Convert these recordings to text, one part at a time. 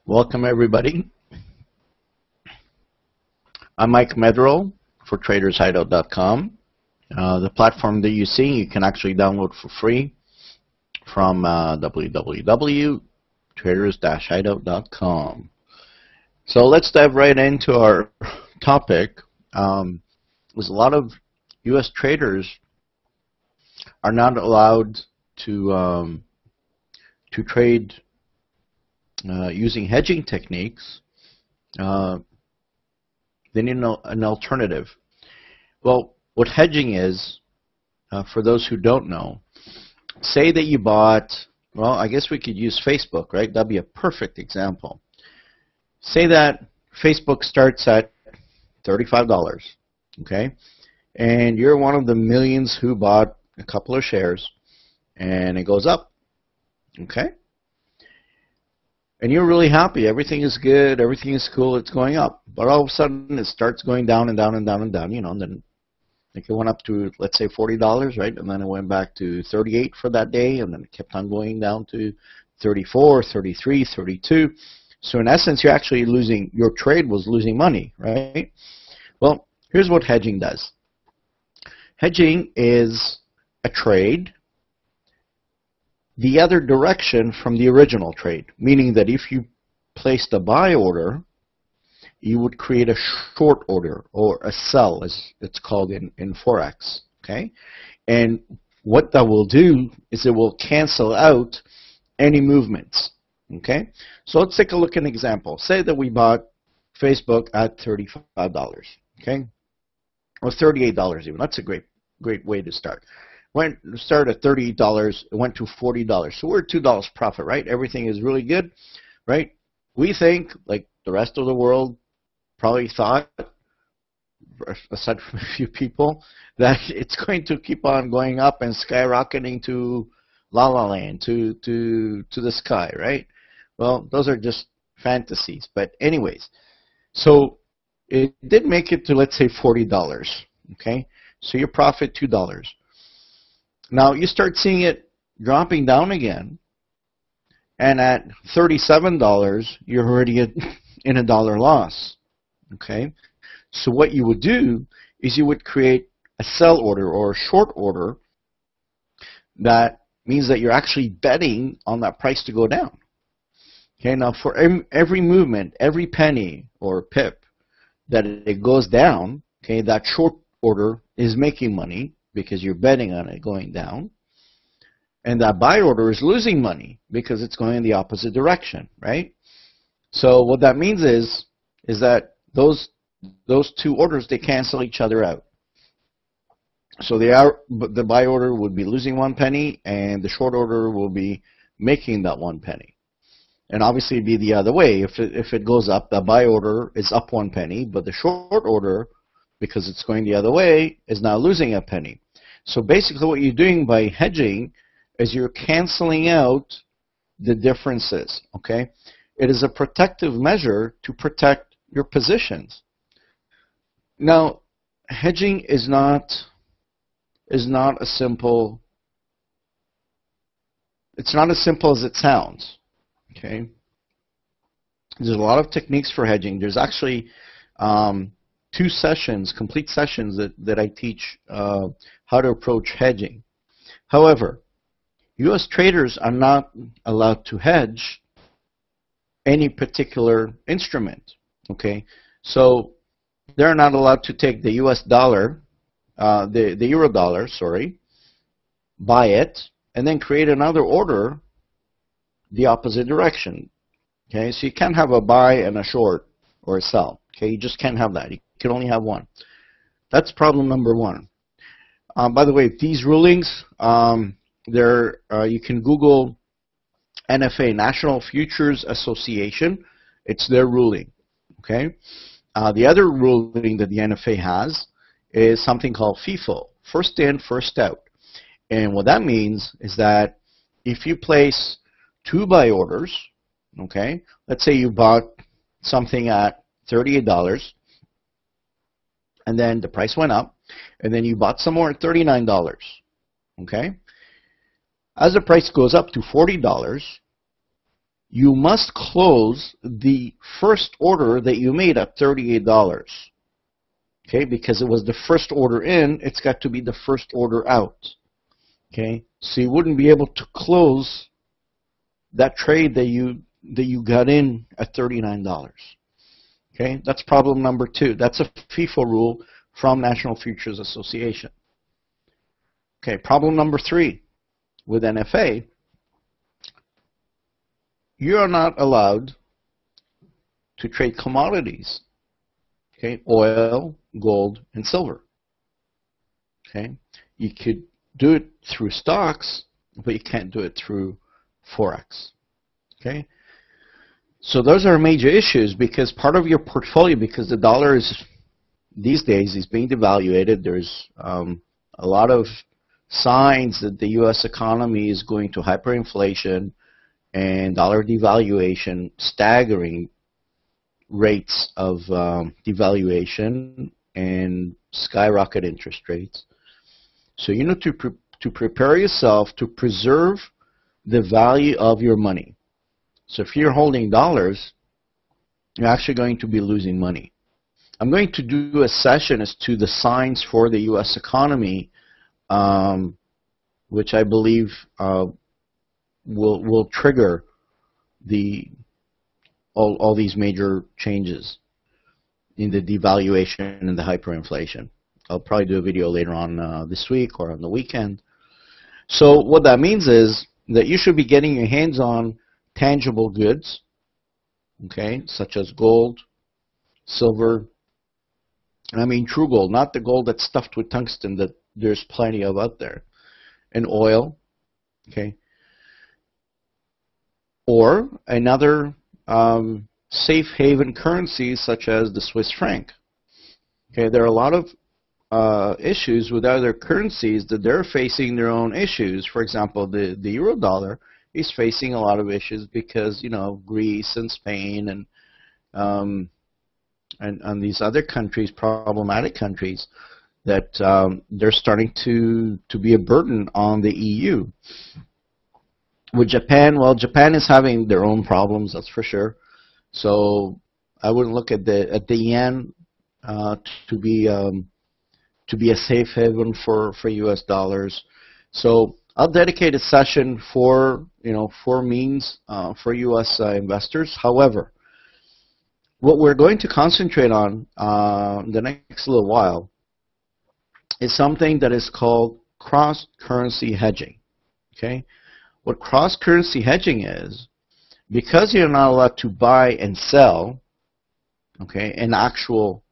Welcome everybody. I'm Mike Medrow for TradersHideout.com. The platform that you see you can actually download for free from www.traders-hideout.com. So let's dive right into our topic. There's a lot of U.S. traders are not allowed to trade using hedging techniques. They need an alternative. Well, what hedging is, for those who don't know, say that you bought, well, I guess we could use Facebook, right? That'd be a perfect example. Say that Facebook starts at $35, okay? And you're one of the millions who bought a couple of shares, and it goes up, okay? And you're really happy. Everything is good. Everything is cool. It's going up. But all of a sudden, it starts going down and down and down and down. You know, and then it went up to, let's say, $40, right? And then it went back to 38 for that day. And then it kept on going down to 34, 33, 32. So in essence, you're actually losing, your trade was losing money, right? Well, here's what hedging does. Hedging is a trade the other direction from the original trade, meaning that if you placed a buy order, you would create a short order or a sell, as it's called in FOREX, okay? And what that will do is it will cancel out any movements, okay? So let's take a look at an example. Say that we bought Facebook at $35, okay? Or $38 even. That's a great way to start. Started at $38, it went to $40. So we're $2 profit, right? Everything is really good, right? We think, like the rest of the world probably thought, aside from a few people, that it's going to keep on going up and skyrocketing to La La Land, to the sky, right? Well, those are just fantasies. But anyways, so it did make it to, let's say, $40, okay? So your profit, $2. Now you start seeing it dropping down again, and at $37, you're already in a dollar loss. Okay, so what you would do is you would create a sell order or a short order. That means that you're actually betting on that price to go down. Okay, now for every movement, every penny or pip that it goes down, okay, that short order is making money, because you're betting on it going down, and that buy order is losing money because it's going in the opposite direction, right? So what that means is that those two orders, they cancel each other out. So the buy order would be losing 1 penny, and the short order will be making that 1 penny. And obviously it'd be the other way. If it goes up, the buy order is up 1 penny, but the short order, because it's going the other way, is now losing a penny. So basically what you're doing by hedging is you're canceling out the differences, okay? It is a protective measure to protect your positions. Now, hedging is not a simple, it's not as simple as it sounds, okay? There's a lot of techniques for hedging. There's actually 2 sessions, complete sessions that I teach how to approach hedging. However, U.S. traders are not allowed to hedge any particular instrument. Okay, so they're not allowed to take the U.S. dollar, the euro dollar, sorry, buy it, and then create another order the opposite direction. Okay, so you can't have a buy and a short or a sell. Okay, you just can't have that. You can only have one. That's problem number 1. By the way, these rulings, you can Google NFA, National Futures Association. It's their ruling. Okay. The other ruling that the NFA has is something called FIFO, first in, first out. And what that means is that if you place 2 buy orders, okay, let's say you bought something at $38, and then the price went up, and then you bought some more at $39, okay? As the price goes up to $40, you must close the first order that you made at $38. Okay, because it was the first order in, it's got to be the first order out. Okay, so you wouldn't be able to close that trade that you got in at $39. Okay, that's problem number 2. That's a FIFO rule from National Futures Association. Okay, problem number 3 with NFA, you are not allowed to trade commodities. Okay, oil, gold, and silver. Okay, you could do it through stocks, but you can't do it through Forex. Okay, so those are major issues because part of your portfolio, because the dollar is these days is being devaluated. There's a lot of signs that the U.S. economy is going to hyperinflation and dollar devaluation, staggering rates of devaluation and skyrocket interest rates. So you need to prepare yourself to preserve the value of your money. So if you're holding dollars, you're actually going to be losing money. I'm going to do a session as to the signs for the U.S. economy, which I believe will trigger all these major changes in the devaluation and the hyperinflation. I'll probably do a video later on this week or on the weekend. So what that means is that you should be getting your hands on tangible goods, okay, such as gold, silver, and I mean true gold, not the gold that's stuffed with tungsten that there's plenty of out there, and oil, okay, or another safe haven currencies such as the Swiss franc. Okay, there are a lot of issues with other currencies that they're facing their own issues. For example, the euro dollar is facing a lot of issues because, you know, Greece and Spain and these other countries, problematic countries, that they're starting to be a burden on the EU. With Japan, well, Japan is having their own problems, that's for sure. So I wouldn't look at the yen to be a safe haven for U.S. dollars. So I'll dedicate a session for means for U.S. investors. However, what we're going to concentrate on the next little while is something that is called cross-currency hedging. Okay, what cross-currency hedging is, because you're not allowed to buy and sell, okay, an actual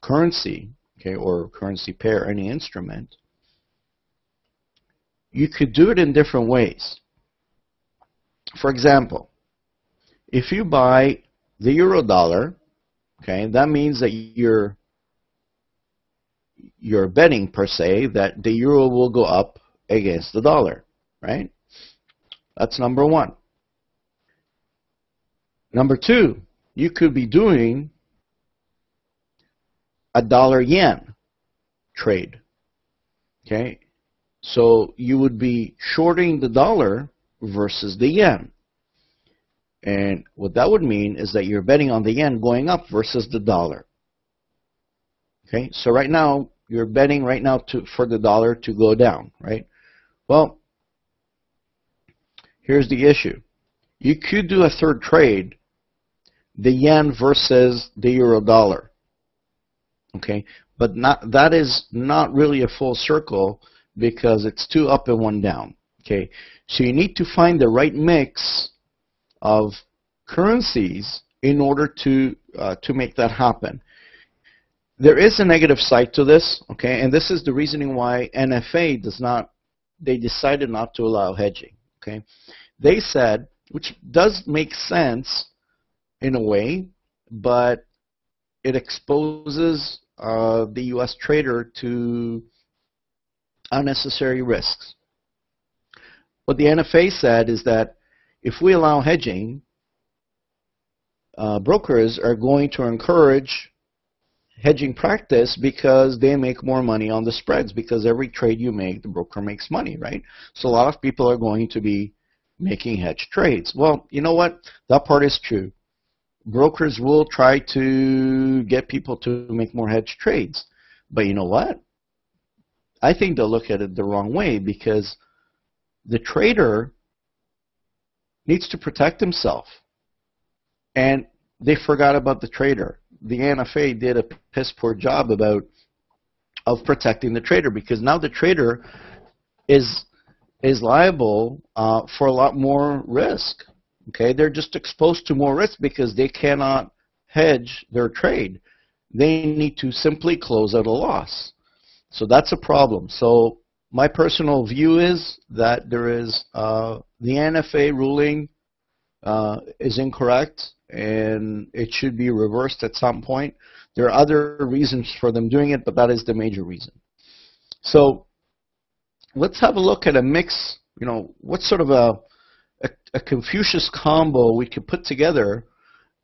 currency, okay, or currency pair, any instrument, you could do it in different ways. For example, if you buy the euro dollar, okay, that means that you're betting per se that the euro will go up against the dollar, right? That's number one. Number two, you could be doing a dollar-yen trade, okay? So you would be shorting the dollar versus the yen. And what that would mean is that you're betting on the yen going up versus the dollar. Okay, so right now, you're betting right now for the dollar to go down, right? Well, here's the issue. You could do a third trade, the yen versus the euro dollar. Okay, but that is not really a full circle because it's 2 up and 1 down. Okay, so you need to find the right mix of currencies in order to make that happen. There is a negative side to this, okay, and this is the reasoning why NFA they decided not to allow hedging, okay. They said, which does make sense in a way, but it exposes the U.S. trader to unnecessary risks. What the NFA said is that if we allow hedging, brokers are going to encourage hedging practice because they make more money on the spreads, because every trade you make, the broker makes money, right? So a lot of people are going to be making hedge trades. Well, you know what? That part is true. Brokers will try to get people to make more hedge trades. But you know what? I think they'll look at it the wrong way, because the trader needs to protect himself. And they forgot about the trader. The NFA did a piss poor job of protecting the trader, because now the trader is liable for a lot more risk. Okay, they're just exposed to more risk because they cannot hedge their trade. They need to simply close out a loss. So that's a problem. So my personal view is that there is the NFA ruling is incorrect, and it should be reversed at some point. There are other reasons for them doing it, but that is the major reason. So let's have a look at a mix. You know, what sort of a Confucius combo we could put together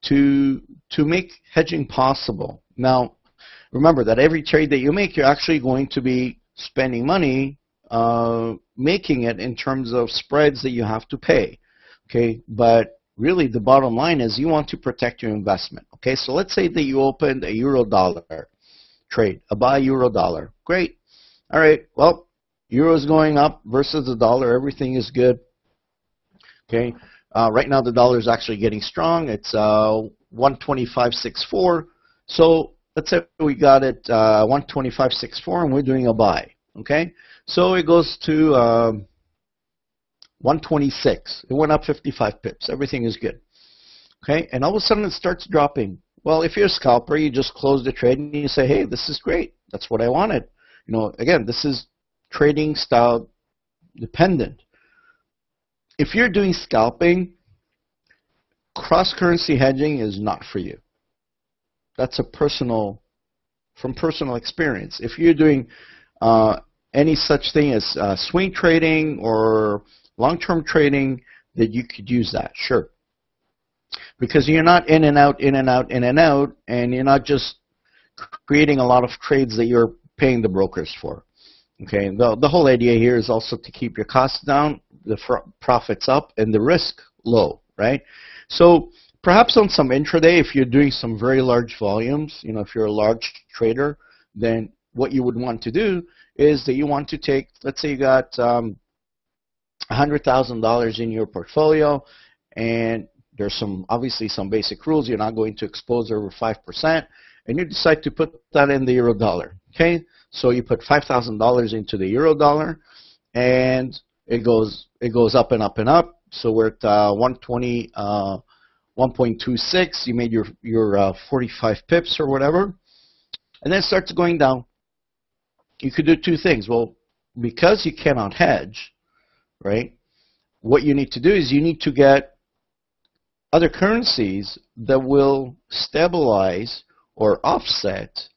to make hedging possible. Now, remember that every trade that you make, you're actually going to be spending money making it in terms of spreads that you have to pay. Okay, but really the bottom line is you want to protect your investment. Okay, so let's say that you opened a euro-dollar trade, a buy euro-dollar. Great. All right, well, euro is going up versus the dollar. Everything is good. Okay, right now the dollar is actually getting strong. It's 125.64. So let's say we got it 125.64 and we're doing a buy. Okay, so it goes to 126. It went up 55 pips. Everything is good. Okay, and all of a sudden it starts dropping. Well, if you're a scalper, you just close the trade and you say, hey, this is great. That's what I wanted. You know, again, this is trading style dependent. If you're doing scalping, cross-currency hedging is not for you. That's from personal experience. If you're doing any such thing as swing trading or long-term trading, that you could use that, sure. Because you're not in and out, in and out, in and out, and you're not just creating a lot of trades that you're paying the brokers for. Okay, the whole idea here is also to keep your costs down, the profits up, and the risk low, right? So perhaps on some intraday, if you're doing some very large volumes, you know, if you're a large trader, then what you would want to do is that you want to take, let's say you got $100,000 in your portfolio, and there's obviously some basic rules. You're not going to expose over 5%, and you decide to put that in the euro dollar. Okay, so you put $5,000 into the euro dollar, and it goes up and up and up. So we're at 120, 1.26. You made your 45 pips or whatever, and then it starts going down. You could do two things. Well, because you cannot hedge, right? What you need to do is you need to get other currencies that will stabilize or offset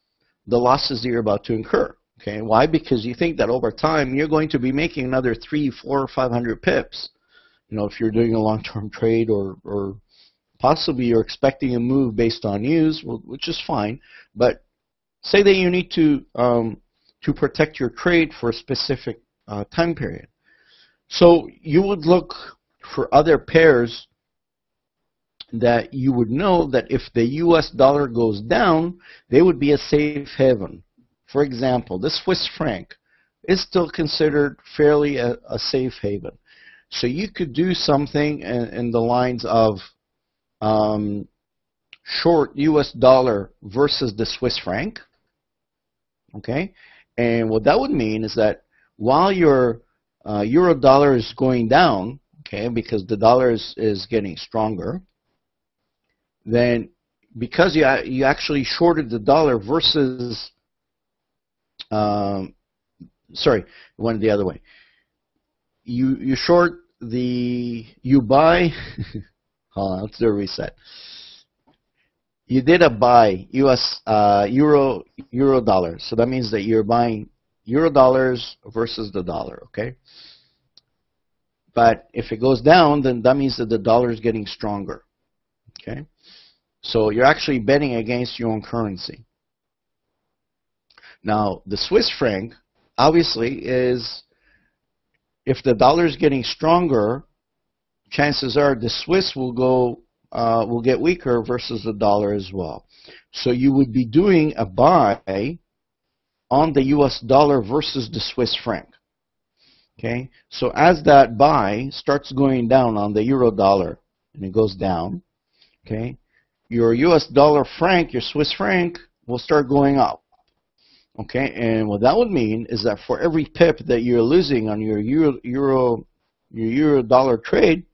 the losses that you're about to incur. Okay, why? Because you think that over time you're going to be making another 300, 400, 500 pips. You know, if you're doing a long-term trade, or possibly you're expecting a move based on news, which is fine. But say that you need to protect your trade for a specific time period. So you would look for other pairs that you would know that if the US dollar goes down, they would be a safe haven. For example, the Swiss franc is still considered fairly a safe haven. So you could do something in the lines of short US dollar versus the Swiss franc. Okay, and what that would mean is that while your euro dollar is going down, okay, because the dollar is getting stronger, then because you actually shorted the dollar versus, sorry, went the other way. You buy, hold on, let's do a reset. You did a buy US euro dollar, so that means that you're buying euro dollars versus the dollar, okay? But if it goes down, then that means that the dollar is getting stronger, okay? So you're actually betting against your own currency. Now, the Swiss franc, obviously, is if the dollar is getting stronger, chances are the Swiss will get weaker versus the dollar as well. So you would be doing a buy on the US dollar versus the Swiss franc. Okay, so as that buy starts going down on the euro dollar, and it goes down, okay, your US dollar franc, your Swiss franc, will start going up. Okay, and what that would mean is that for every pip that you're losing on your euro dollar trade,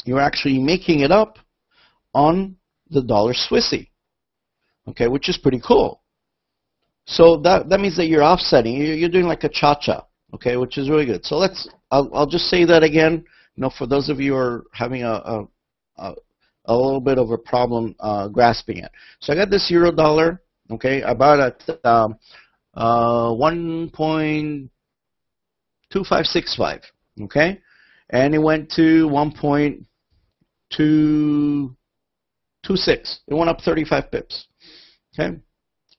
you're actually making it up on the dollar Swissy. Okay, which is pretty cool. So that means that you're offsetting. You're doing like a cha-cha. Okay, which is really good. So I'll just say that again. You know, for those of you who are having a little bit of a problem grasping it. So I got this euro dollar. Okay, I bought it at 1.2565. Okay, and it went to 1.226. It went up 35 pips. Okay.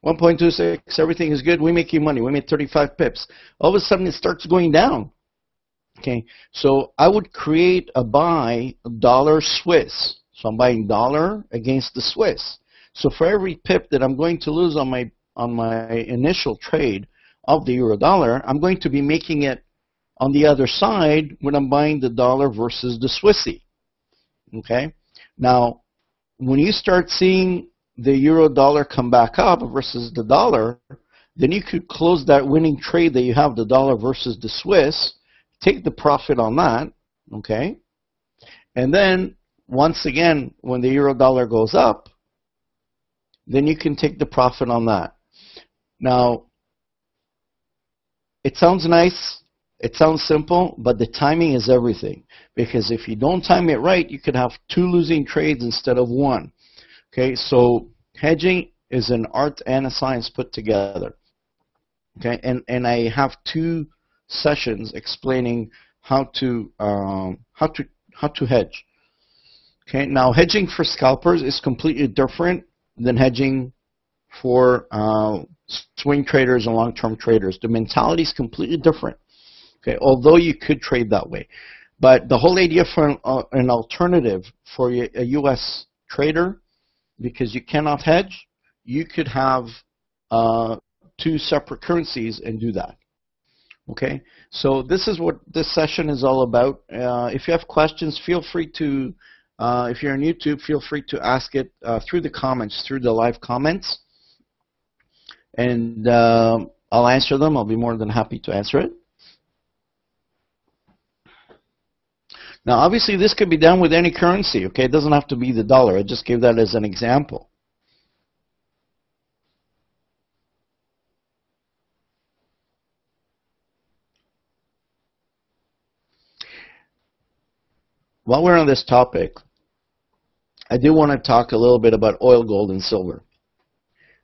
1.26, everything is good. We make you money. We made 35 pips. All of a sudden, it starts going down. Okay, so I would create a buy dollar Swiss. So I'm buying dollar against the Swiss. So for every pip that I'm going to lose on my initial trade of the euro dollar, I'm going to be making it on the other side when I'm buying the dollar versus the Swissy. Okay, now when you start seeing the euro dollar come back up versus the dollar, then you could close that winning trade that you have, the dollar versus the Swiss, take the profit on that, okay? And then once again, when the euro dollar goes up, then you can take the profit on that. Now, it sounds nice, it sounds simple, but the timing is everything. Because if you don't time it right, you could have 2 losing trades instead of 1. Okay, so hedging is an art and a science put together. Okay, and I have 2 sessions explaining how to hedge. Okay, now hedging for scalpers is completely different than hedging for swing traders and long-term traders. The mentality is completely different. Okay, although you could trade that way, but the whole idea for an alternative for a U.S. trader, because you cannot hedge, you could have 2 separate currencies and do that. Okay, so this is what this session is all about. If you have questions, feel free to, if you're on YouTube, feel free to ask it through the comments, through the live comments. And I'll answer them. I'll be more than happy to answer it. Now, obviously, this could be done with any currency, okay? It doesn't have to be the dollar. I just gave that as an example. While we're on this topic, I do want to talk a little bit about oil, gold, and silver.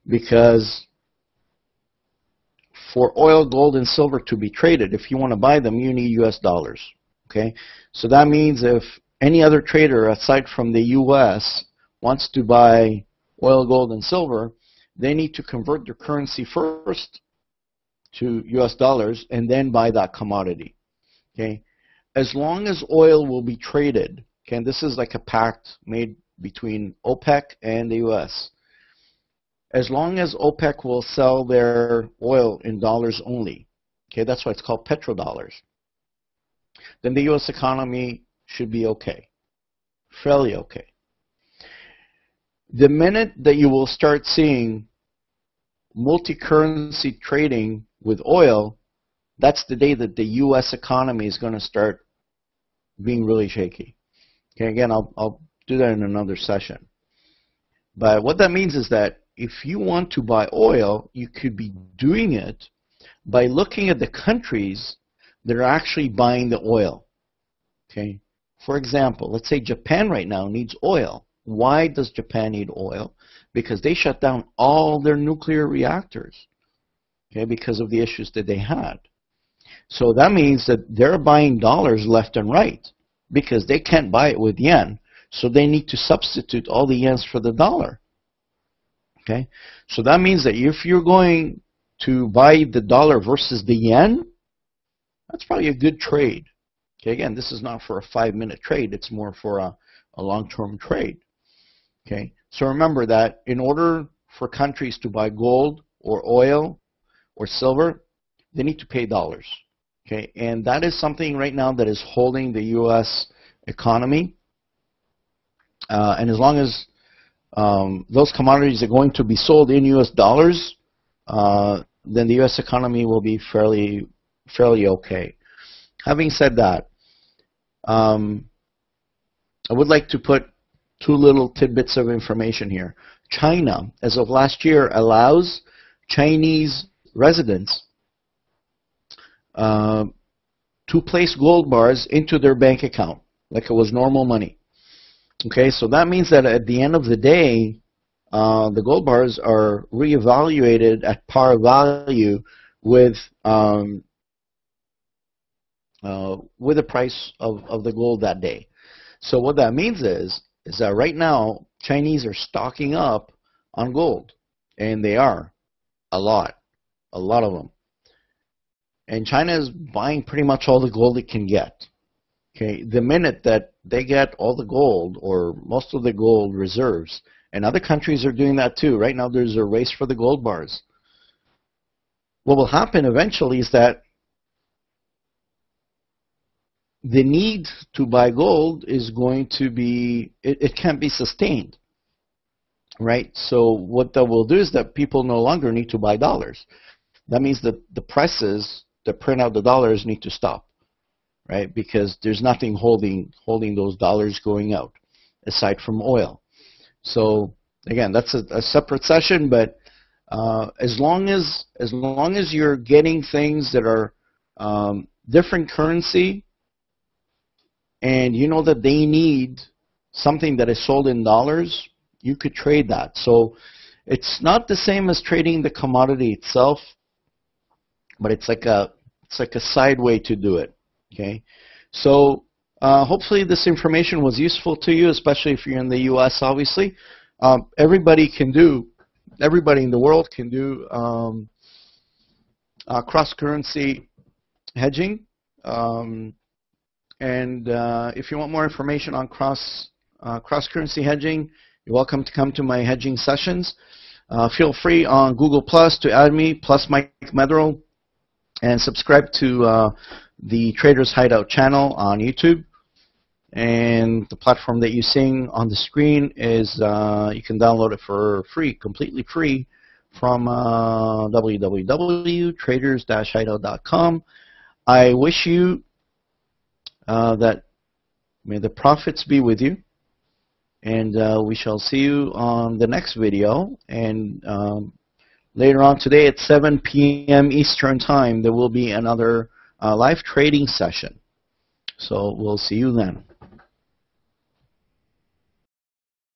Because for oil, gold, and silver to be traded, if you want to buy them, you need US dollars. Okay, so that means if any other trader aside from the U.S. wants to buy oil, gold, and silver, they need to convert their currency first to US dollars and then buy that commodity. Okay, as long as oil will be traded, okay, and this is like a pact made between OPEC and the U.S. As long as OPEC will sell their oil in dollars only, okay, that's why it's called petrodollars, then the U.S. economy should be okay, fairly okay. The minute that you will start seeing multi-currency trading with oil, that's the day that the U.S. economy is going to start being really shaky. Okay, again, I'll do that in another session. But what that means is that if you want to buy oil, you could be doing it by looking at the countries that are actually buying the oil. Okay, for example, let's say Japan right now needs oil. Why does Japan need oil? Because they shut down all their nuclear reactors, okay, because of the issues that they had. So that means that they're buying dollars left and right because they can't buy it with yen. So they need to substitute all the yens for the dollar. Okay, so that means that if you're going to buy the dollar versus the yen, that's probably a good trade. Okay, again, this is not for a 5-minute trade. It's more for a long-term trade. Okay, so remember that in order for countries to buy gold or oil or silver, they need to pay dollars. Okay, and that is something right now that is holding the U.S. economy. And as long as those commodities are going to be sold in U.S. dollars, then the U.S. economy will be fairly okay. Having said that, I would like to put 2 little tidbits of information here. China, as of last year, allows Chinese residents to place gold bars into their bank account like it was normal money. Okay, so that means that at the end of the day, the gold bars are reevaluated at par value with the price of the gold that day. So what that means is that right now Chinese are stocking up on gold, and they are a lot of them. And China is buying pretty much all the gold it can get. Okay, the minute that they get all the gold or most of the gold reserves, and other countries are doing that too. Right now there's a race for the gold bars. What will happen eventually is that the need to buy gold is going to be, it can't be sustained. Right? So what that will do is that people no longer need to buy dollars. That means that the presses that print out the dollars need to stop. Right? Because there's nothing holding those dollars going out aside from oil. So again, that's a separate session, but as long as you're getting things that are different currency, and you know that they need something that is sold in dollars, you could trade that. So it's not the same as trading the commodity itself, but it's like a side way to do it. Okay, so hopefully this information was useful to you, especially if you're in the U.S. Obviously, everybody in the world can do cross-currency hedging, and if you want more information on cross-currency hedging, you're welcome to come to my hedging sessions. Feel free on Google Plus to add me, plus Mike Medrell, and subscribe to the Traders Hideout channel on YouTube. And the platform that you're seeing on the screen is you can download it for free, completely free, from www.traders-hideout.com. I wish you that may the profits be with you, and we shall see you on the next video. And later on today at 7 p.m. Eastern Time, there will be another live trading session. So we'll see you then.